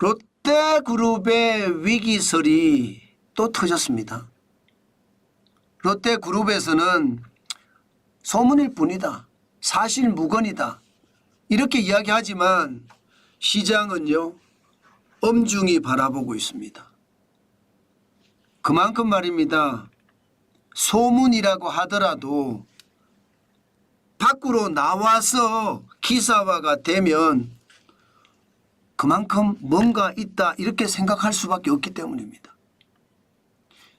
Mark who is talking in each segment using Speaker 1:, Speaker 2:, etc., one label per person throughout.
Speaker 1: 롯데그룹의 위기설이 또 터졌습니다. 롯데그룹에서는 소문일 뿐이다, 사실 무근이다, 이렇게 이야기하지만 시장은요 엄중히 바라보고 있습니다. 그만큼 말입니다. 소문이라고 하더라도 밖으로 나와서 기사화가 되면 그만큼 뭔가 있다 이렇게 생각할 수밖에 없기 때문입니다.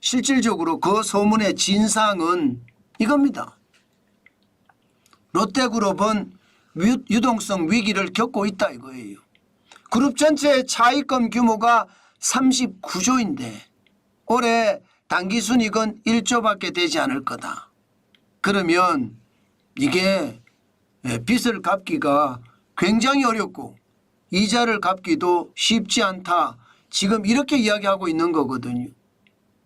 Speaker 1: 실질적으로 그 소문의 진상은 이겁니다. 롯데그룹은 유동성 위기를 겪고 있다 이거예요. 그룹 전체의 차입금 규모가 39조인데 올해 당기순이익은 1조밖에 되지 않을 거다. 그러면 이게 빚을 갚기가 굉장히 어렵고 이자를 갚기도 쉽지 않다. 지금 이렇게 이야기하고 있는 거거든요.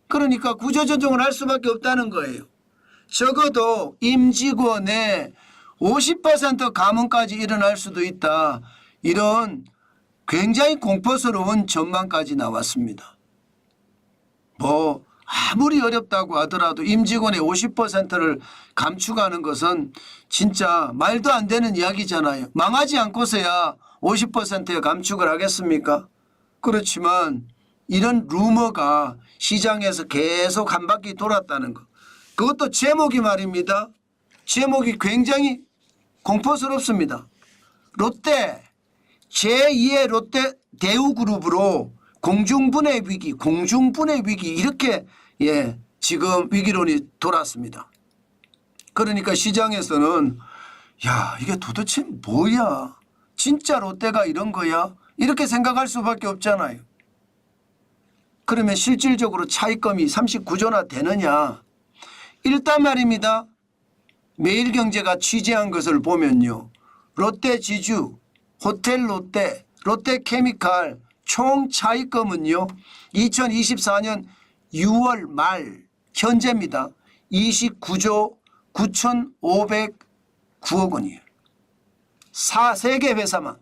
Speaker 1: 그러니까 구조조정을 할 수밖에 없다는 거예요. 적어도 임직원의 50% 감원까지 일어날 수도 있다. 이런 굉장히 공포스러운 전망까지 나왔습니다. 뭐 아무리 어렵다고 하더라도 임직원의 50%를 감축하는 것은 진짜 말도 안 되는 이야기잖아요. 망하지 않고서야 50%의 감축을 하겠습니까? 그렇지만 이런 루머가 시장에서 계속 한 바퀴 돌았다는 것. 그것도 제목이 말입니다. 제목이 굉장히 공포스럽습니다. 롯데 제2의 롯데 대우그룹으로 공중분해 위기 이렇게 지금 위기론이 돌았습니다. 그러니까 시장에서는 야 이게 도대체 뭐야, 진짜 롯데가 이런 거야 이렇게 생각할 수밖에 없잖아요. 그러면 실질적으로 차입금이 39조나 되느냐. 일단 말입니다. 매일경제가 취재한 것을 보면요, 롯데지주, 호텔롯데, 롯데케미칼 총 차입금은요 2024년 6월 말 현재입니다. 29조 9,509억 원이에요. 세 개 회사만,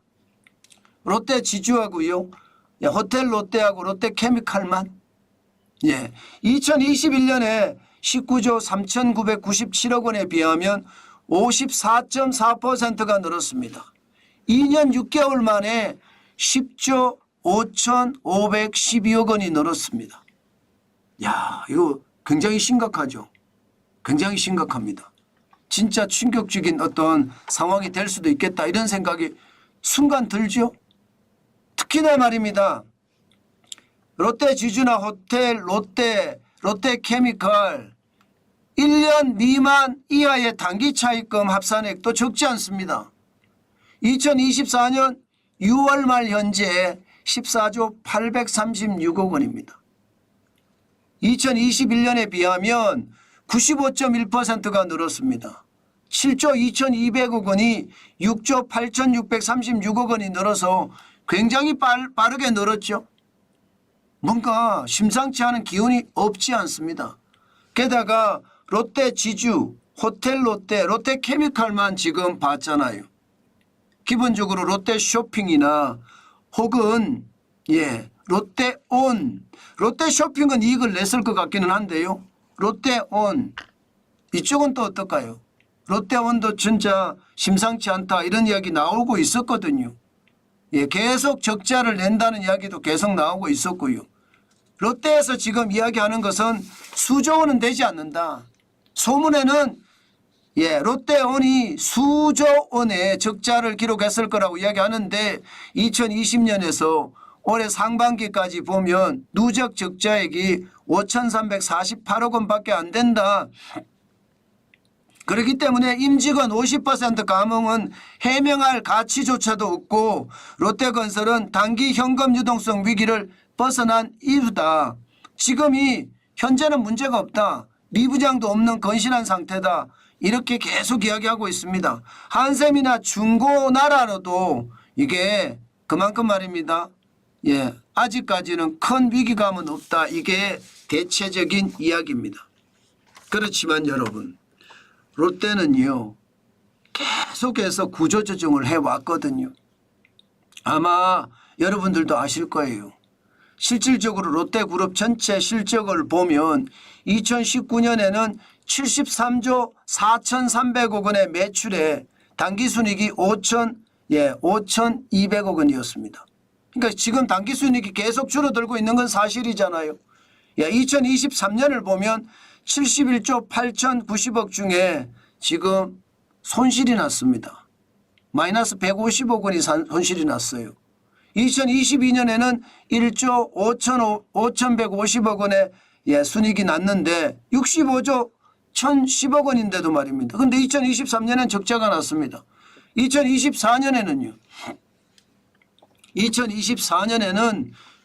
Speaker 1: 롯데지주하고요, 호텔롯데하고 롯데케미칼만 2021년에 19조 3,997억 원에 비하면 54.4%가 늘었습니다. 2년 6개월 만에 10조 5,512억 원이 늘었습니다. 야, 이거 굉장히 심각하죠. 굉장히 심각합니다. 진짜 충격적인 어떤 상황이 될 수도 있겠다 이런 생각이 순간 들죠. 특히나 말입니다. 롯데지주나 호텔, 롯데케미칼 1년 미만 이하의 단기 차입금 합산액도 적지 않습니다. 2024년 6월 말 현재 14조 836억 원입니다. 2021년에 비하면 95.1%가 늘었습니다. 7조 2,200억 원이 6조 8,636억 원이 늘어서 굉장히 빠르게 늘었죠. 뭔가 심상치 않은 기운이 없지 않습니다. 게다가 롯데지주, 호텔롯데, 롯데케미칼만 지금 봤잖아요. 기본적으로 롯데쇼핑이나 혹은 롯데온, 롯데쇼핑은 이익을 냈을 것 같기는 한데요. 롯데온 이쪽은 또 어떨까요? 롯데온도 진짜 심상치 않다 이런 이야기 나오고 있었거든요. 계속 적자를 낸다는 이야기도 계속 나오고 있었고요. 롯데에서 지금 이야기하는 것은 수조 원은 되지 않는다. 소문에는 롯데온이 수조 원의 적자를 기록했을 거라고 이야기하는데 2020년에서 올해 상반기까지 보면 누적 적자액이 5,348억 원밖에 안 된다. 그렇기 때문에 임직원 50% 감흥은 해명할 가치조차도 없고 롯데건설은 단기 현금 유동성 위기를 벗어난 이유다. 지금이 현재는 문제가 없다. 미부장도 없는 건실한 상태다. 이렇게 계속 이야기하고 있습니다. 한샘이나 중고나라로도 이게 그만큼 말입니다. 아직까지는 큰 위기감은 없다. 이게 대체적인 이야기입니다. 그렇지만 여러분, 롯데는요 계속해서 구조조정을 해왔거든요. 아마 여러분들도 아실 거예요. 실질적으로 롯데그룹 전체 실적을 보면 2019년에는 73조 4,300억 원의 매출에 당기순이익이 5,200억 원이었습니다. 그러니까 지금 당기순이익이 계속 줄어들고 있는 건 사실이잖아요. 2023년을 보면 71조 8,090억 중에 지금 손실이 났습니다. 마이너스 150억 원이 손실이 났어요. 2022년에는 1조 5,150억 원의 순이익이 났는데 65조 1,010억 원인데도 말입니다. 그런데 2023년에는 적자가 났습니다. 2024년에는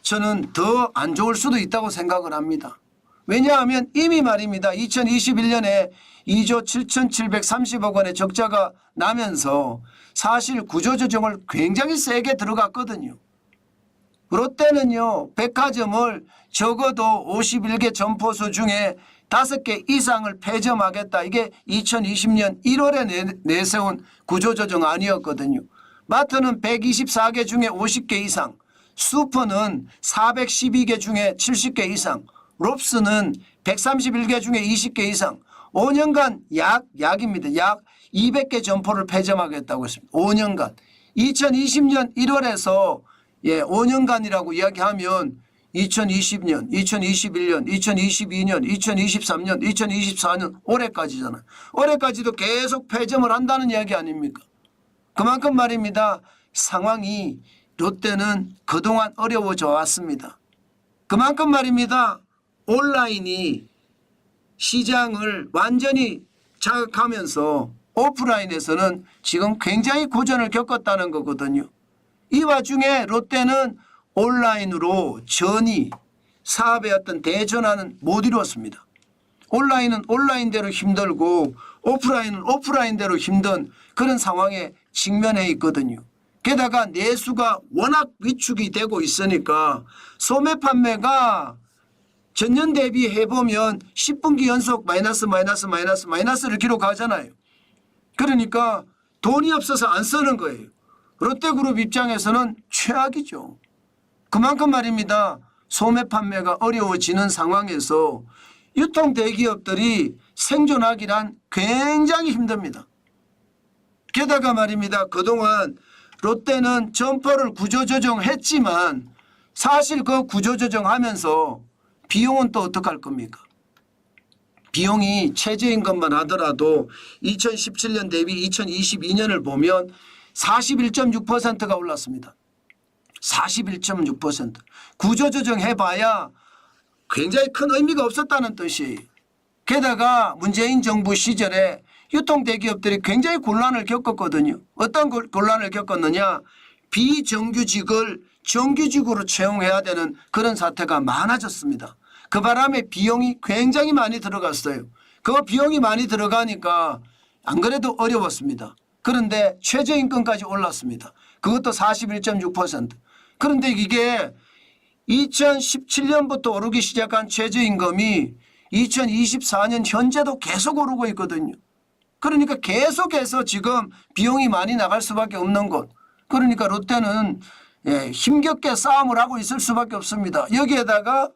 Speaker 1: 저는 더 안 좋을 수도 있다고 생각을 합니다. 왜냐하면 이미 말입니다. 2021년에 2조 7,730억 원의 적자가 나면서 사실 구조조정을 굉장히 세게 들어갔거든요. 롯데는요, 백화점을 적어도 51개 점포수 중에 5개 이상을 폐점하겠다. 이게 2020년 1월에 내세운 구조조정 아니었거든요. 마트는 124개 중에 50개 이상, 슈퍼는 412개 중에 70개 이상, 롭스는 131개 중에 20개 이상, 5년간 약입니다. 약 200개 점포를 폐점하겠다고 했습니다. 5년간. 2020년 1월에서 5년간이라고 이야기하면 2020년, 2021년, 2022년, 2023년, 2024년 올해까지잖아요. 올해까지도 계속 폐점을 한다는 이야기 아닙니까? 그만큼 말입니다. 상황이 롯데는 그동안 어려워져 왔습니다. 그만큼 말입니다. 온라인이 시장을 완전히 장악하면서 오프라인에서는 지금 굉장히 고전을 겪었다는 거거든요. 이 와중에 롯데는 온라인으로 전이 사업의 어떤 대전환은 못 이루었습니다. 온라인은 온라인대로 힘들고 오프라인은 오프라인대로 힘든 그런 상황에 직면해 있거든요. 게다가 내수가 워낙 위축이 되고 있으니까 소매 판매가 전년 대비해 보면 10분기 연속 마이너스를 기록하잖아요. 그러니까 돈이 없어서 안 쓰는 거예요. 롯데그룹 입장에서는 최악이죠. 그만큼 말입니다. 소매 판매가 어려워지는 상황에서 유통 대기업들이 생존하기란 굉장히 힘듭니다. 게다가 말입니다. 그동안 롯데는 점포를 구조조정했지만 사실 그 구조조정하면서 비용은 또 어떡할 겁니까? 비용이 최저임금만 하더라도 2017년 대비 2022년을 보면 41.6%가 올랐습니다. 41.6%. 구조조정 해봐야 굉장히 큰 의미가 없었다는 뜻이에요. 게다가 문재인 정부 시절에 유통대기업들이 굉장히 곤란을 겪었거든요. 어떤 곤란을 겪었느냐. 비정규직을 정규직으로 채용해야 되는 그런 사태가 많아졌습니다. 그 바람에 비용이 굉장히 많이 들어갔어요. 그 비용이 많이 들어가니까 안 그래도 어려웠습니다. 그런데 최저임금까지 올랐습니다. 그것도 41.6%. 그런데 이게 2017년부터 오르기 시작한 최저임금이 2024년 현재도 계속 오르고 있거든요. 그러니까 계속해서 지금 비용이 많이 나갈 수밖에 없는 것. 그러니까 롯데는 힘겹게 싸움을 하고 있을 수밖에 없습니다. 여기에다가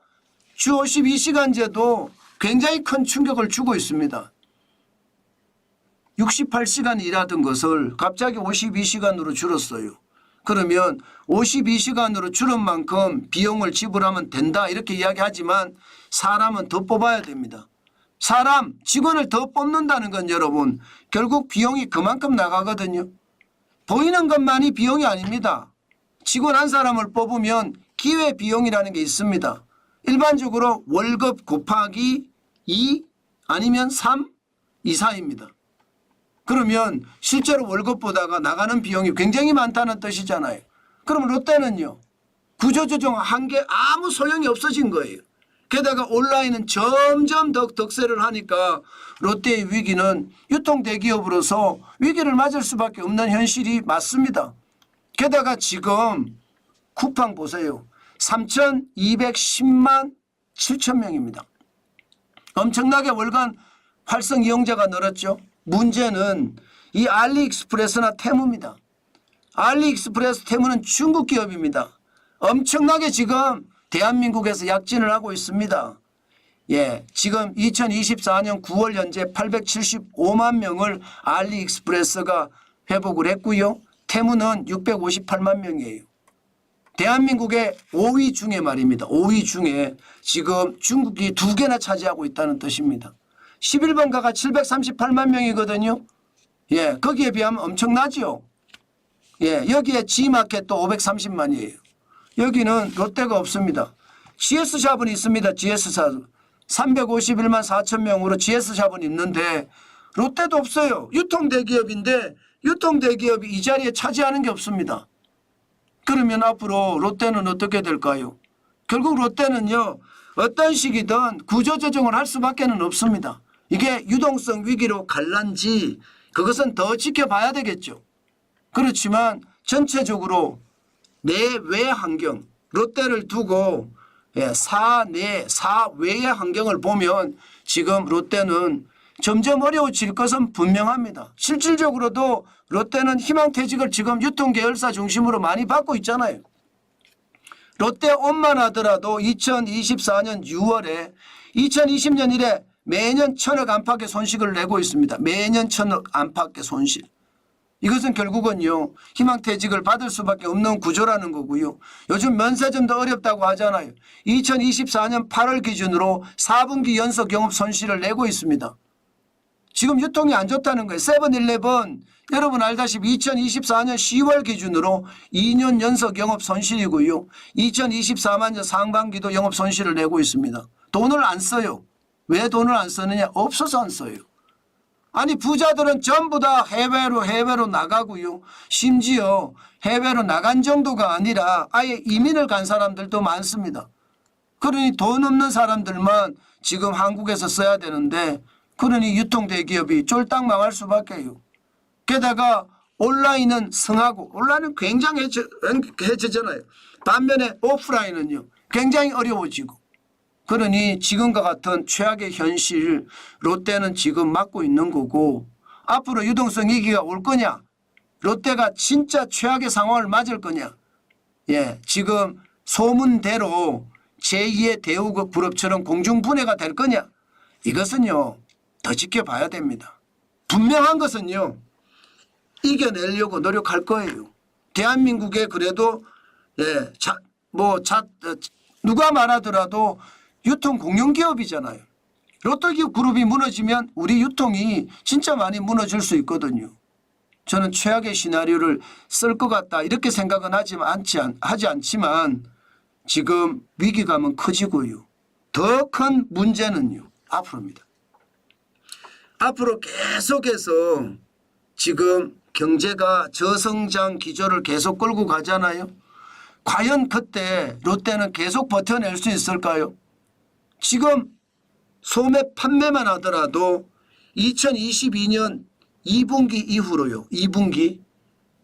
Speaker 1: 주 52시간제도 굉장히 큰 충격을 주고 있습니다. 68시간 일하던 것을 갑자기 52시간으로 줄었어요. 그러면 52시간으로 줄은 만큼 비용을 지불하면 된다 이렇게 이야기하지만 사람은 더 뽑아야 됩니다. 사람, 직원을 더 뽑는다는 건 여러분 결국 비용이 그만큼 나가거든요. 보이는 것만이 비용이 아닙니다. 직원 한 사람을 뽑으면 기회비용이라는 게 있습니다. 일반적으로 월급 곱하기 2 아니면 3 이상입니다. 그러면 실제로 월급보다가 나가는 비용이 굉장히 많다는 뜻이잖아요. 그럼 롯데는요. 구조조정한 게 아무 소용이 없어진 거예요. 게다가 온라인은 점점 더 덕세를 하니까 롯데의 위기는 유통대기업으로서 위기를 맞을 수밖에 없는 현실이 맞습니다. 게다가 지금 쿠팡 보세요. 3,210만 7천 명입니다. 엄청나게 월간 활성 이용자가 늘었죠. 문제는 이 알리익스프레스나 테무입니다. 알리익스프레스 테무는 중국 기업입니다. 엄청나게 지금 대한민국에서 약진을 하고 있습니다. 예, 지금 2024년 9월 현재 875만 명을 알리익스프레스가 회복을 했고요. 테무는 658만 명이에요. 대한민국의 5위 중에 말입니다. 5위 중에 지금 중국이 2개나 차지하고 있다는 뜻입니다. 11번가가 738만 명이거든요. 예, 거기에 비하면 엄청나죠. 예, 여기에 G마켓도 530만이에요. 여기는 롯데가 없습니다. GS샵은 있습니다. GS샵. 351만 4천 명으로 GS샵은 있는데 롯데도 없어요. 유통대기업인데 유통대기업이 이 자리에 차지하는 게 없습니다. 그러면 앞으로 롯데는 어떻게 될까요? 결국 롯데는요. 어떤 식이든 구조조정을 할 수밖에 없습니다. 이게 유동성 위기로 갈란지 그것은 더 지켜봐야 되겠죠. 그렇지만 전체적으로 내외 환경 롯데를 두고 사외의 환경을 보면 지금 롯데는 점점 어려워질 것은 분명합니다. 실질적으로도 롯데는 희망퇴직을 지금 유통계열사 중심으로 많이 받고 있잖아요. 롯데온만 하더라도 2024년 6월에 2020년 이래 매년 1,000억 안팎의 손실을 내고 있습니다. 매년 1,000억 안팎의 손실. 이것은 결국은요. 희망퇴직을 받을 수밖에 없는 구조라는 거고요. 요즘 면세점도 어렵다고 하잖아요. 2024년 8월 기준으로 4분기 연속 영업 손실을 내고 있습니다. 지금 유통이 안 좋다는 거예요. 세븐일레븐 여러분 알다시피 2024년 10월 기준으로 2년 연속 영업 손실이고요. 2024년 상반기도 영업 손실을 내고 있습니다. 돈을 안 써요. 왜 돈을 안 쓰느냐? 없어서 안 써요. 아니 부자들은 전부 다 해외로 나가고요. 심지어 해외로 나간 정도가 아니라 아예 이민을 간 사람들도 많습니다. 그러니 돈 없는 사람들만 지금 한국에서 써야 되는데 그러니 유통대기업이 쫄딱 망할 수밖에요. 게다가 온라인은 성하고 온라인은 굉장히 해지잖아요. 반면에 오프라인은요. 굉장히 어려워지고 그러니 지금과 같은 최악의 현실 롯데는 지금 맞고 있는 거고 앞으로 유동성 위기가 올 거냐 롯데가 진짜 최악의 상황을 맞을 거냐 예, 지금 소문대로 제2의 대우그룹처럼 공중분해가 될 거냐 이것은요 더 지켜봐야 됩니다. 분명한 것은요 이겨내려고 노력할 거예요. 대한민국에 그래도 예, 누가 말하더라도 유통 공룡기업이잖아요. 롯데그룹이 무너지면 우리 유통이 진짜 많이 무너질 수 있거든요. 저는 최악의 시나리오를 쓸 것 같다 이렇게 생각은 하지 않지만 지금 위기감은 커지고요. 더 큰 문제는요. 앞으로입니다. 앞으로 계속해서 지금 경제가 저성장 기조를 계속 끌고 가잖아요. 과연 그때 롯데는 계속 버텨낼 수 있을까요? 지금 소매 판매만 하더라도 2022년 2분기 이후로요. 2분기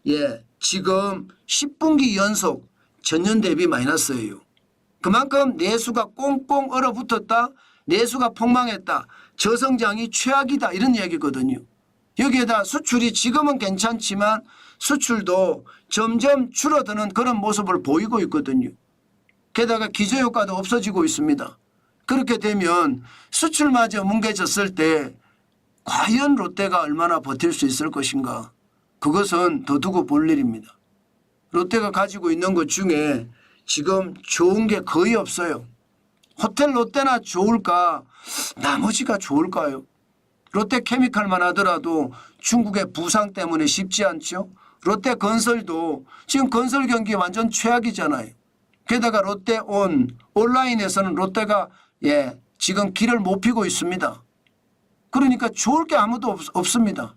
Speaker 1: 예, 지금 10분기 연속 전년 대비 마이너스예요. 그만큼 내수가 꽁꽁 얼어붙었다. 내수가 폭망했다. 저성장이 최악이다. 이런 얘기거든요. 여기에다 수출이 지금은 괜찮지만 수출도 점점 줄어드는 그런 모습을 보이고 있거든요. 게다가 기저효과도 없어지고 있습니다. 그렇게 되면 수출마저 뭉개졌을 때 과연 롯데가 얼마나 버틸 수 있을 것인가. 그것은 더 두고 볼 일입니다. 롯데가 가지고 있는 것 중에 지금 좋은 게 거의 없어요. 호텔 롯데나 좋을까 나머지가 좋을까요? 롯데케미칼만 하더라도 중국의 부상 때문에 쉽지 않죠. 롯데건설도 지금 건설 경기 완전 최악이잖아요. 게다가 온라인에서는 롯데가 예, 지금 길을 못 피고 있습니다. 그러니까 좋을 게 아무도 없습니다.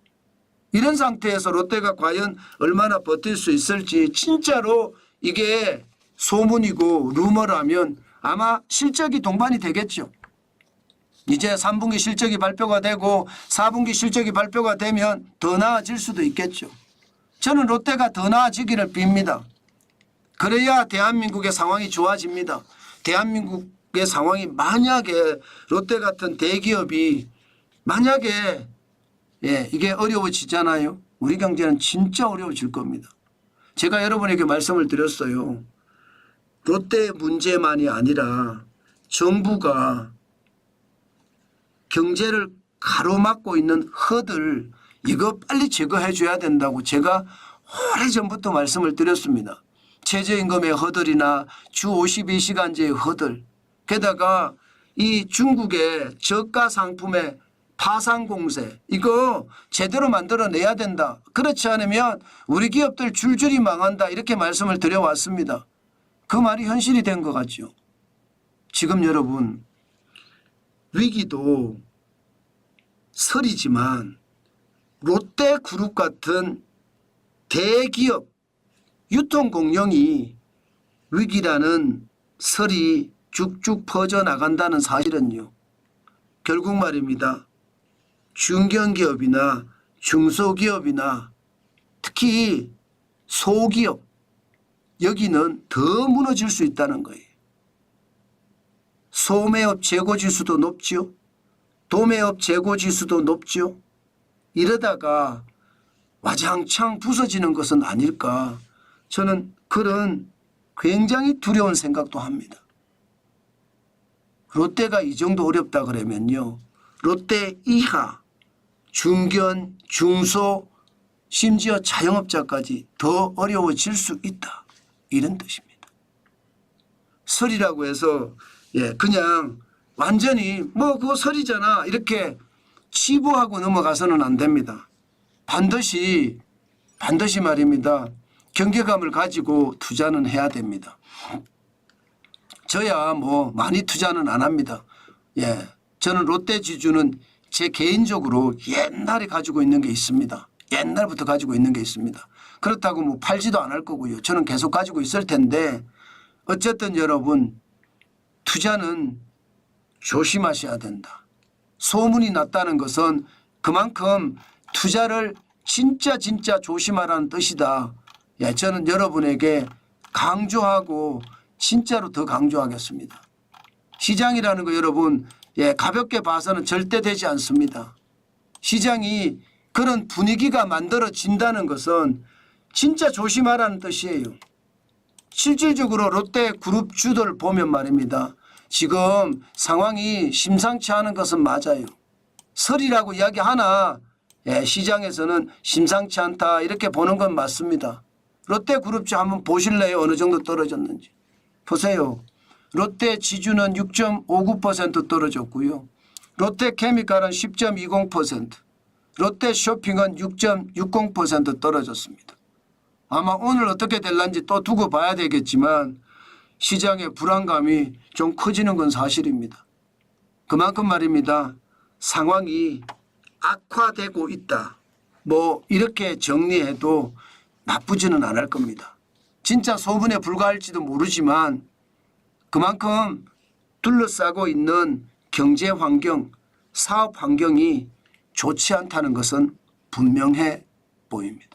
Speaker 1: 이런 상태에서 롯데가 과연 얼마나 버틸 수 있을지 진짜로 이게 소문이고 루머라면 아마 실적이 동반이 되겠죠. 이제 3분기 실적이 발표가 되고 4분기 실적이 발표가 되면 더 나아질 수도 있겠죠. 저는 롯데가 더 나아지기를 빕니다. 그래야 대한민국의 상황이 좋아집니다. 대한민국의 상황이 만약에 롯데 같은 대기업이 만약에 예, 이게 어려워지잖아요. 우리 경제는 진짜 어려워질 겁니다. 제가 여러분에게 말씀을 드렸어요. 롯데 문제만이 아니라 정부가 경제를 가로막고 있는 허들 이거 빨리 제거해 줘야 된다고 제가 오래전부터 말씀을 드렸습니다. 최저임금의 허들이나 주 52시간제의 허들, 게다가 이 중국의 저가 상품의 파상공세 이거 제대로 만들어내야 된다. 그렇지 않으면 우리 기업들 줄줄이 망한다 이렇게 말씀을 드려왔습니다. 그 말이 현실이 된 것 같죠. 지금 여러분 위기도 설이지만 롯데그룹 같은 대기업 유통공룡이 위기라는 설이 쭉쭉 퍼져나간다는 사실은요. 결국 말입니다. 중견기업이나 중소기업이나 특히 소기업 여기는 더 무너질 수 있다는 거예요. 소매업 재고지수도 높죠. 도매업 재고지수도 높죠. 이러다가 와장창 부서지는 것은 아닐까. 저는 그런 굉장히 두려운 생각도 합니다. 롯데가 이 정도 어렵다 그러면요. 롯데 이하 중견, 중소 심지어 자영업자까지 더 어려워질 수 있다. 이런 뜻입니다. 설이라고 해서 그냥 완전히 뭐 그거 설이잖아 이렇게 치부하고 넘어가서는 안 됩니다. 반드시 말입니다. 경계감을 가지고 투자는 해야 됩니다. 저야 뭐 많이 투자는 안 합니다. 저는 롯데 지주는 제 개인적으로 옛날에 가지고 있는 게 있습니다. 옛날부터 가지고 있는 게 있습니다. 그렇다고 뭐 팔지도 않을 거고요. 저는 계속 가지고 있을 텐데 어쨌든 여러분 투자는 조심하셔야 된다. 소문이 났다는 것은 그만큼 투자를 진짜 조심하라는 뜻이다. 저는 여러분에게 강조하고 진짜로 더 강조하겠습니다. 시장이라는 거 여러분 가볍게 봐서는 절대 되지 않습니다. 시장이 그런 분위기가 만들어진다는 것은 진짜 조심하라는 뜻이에요. 실질적으로 롯데그룹 주들 보면 말입니다. 지금 상황이 심상치 않은 것은 맞아요. 설이라고 이야기하나 시장에서는 심상치 않다 이렇게 보는 건 맞습니다. 롯데그룹주 한번 보실래요? 어느 정도 떨어졌는지. 보세요. 롯데 지주는 6.59% 떨어졌고요. 롯데케미칼은 10.20%, 롯데쇼핑은 6.60% 떨어졌습니다. 아마 오늘 어떻게 될런지 또 두고 봐야 되겠지만 시장의 불안감이 좀 커지는 건 사실입니다. 그만큼 말입니다. 상황이 악화되고 있다. 뭐 이렇게 정리해도 나쁘지는 않을 겁니다. 진짜 소문에 불과할지도 모르지만 그만큼 둘러싸고 있는 경제 환경, 사업 환경이 좋지 않다는 것은 분명해 보입니다.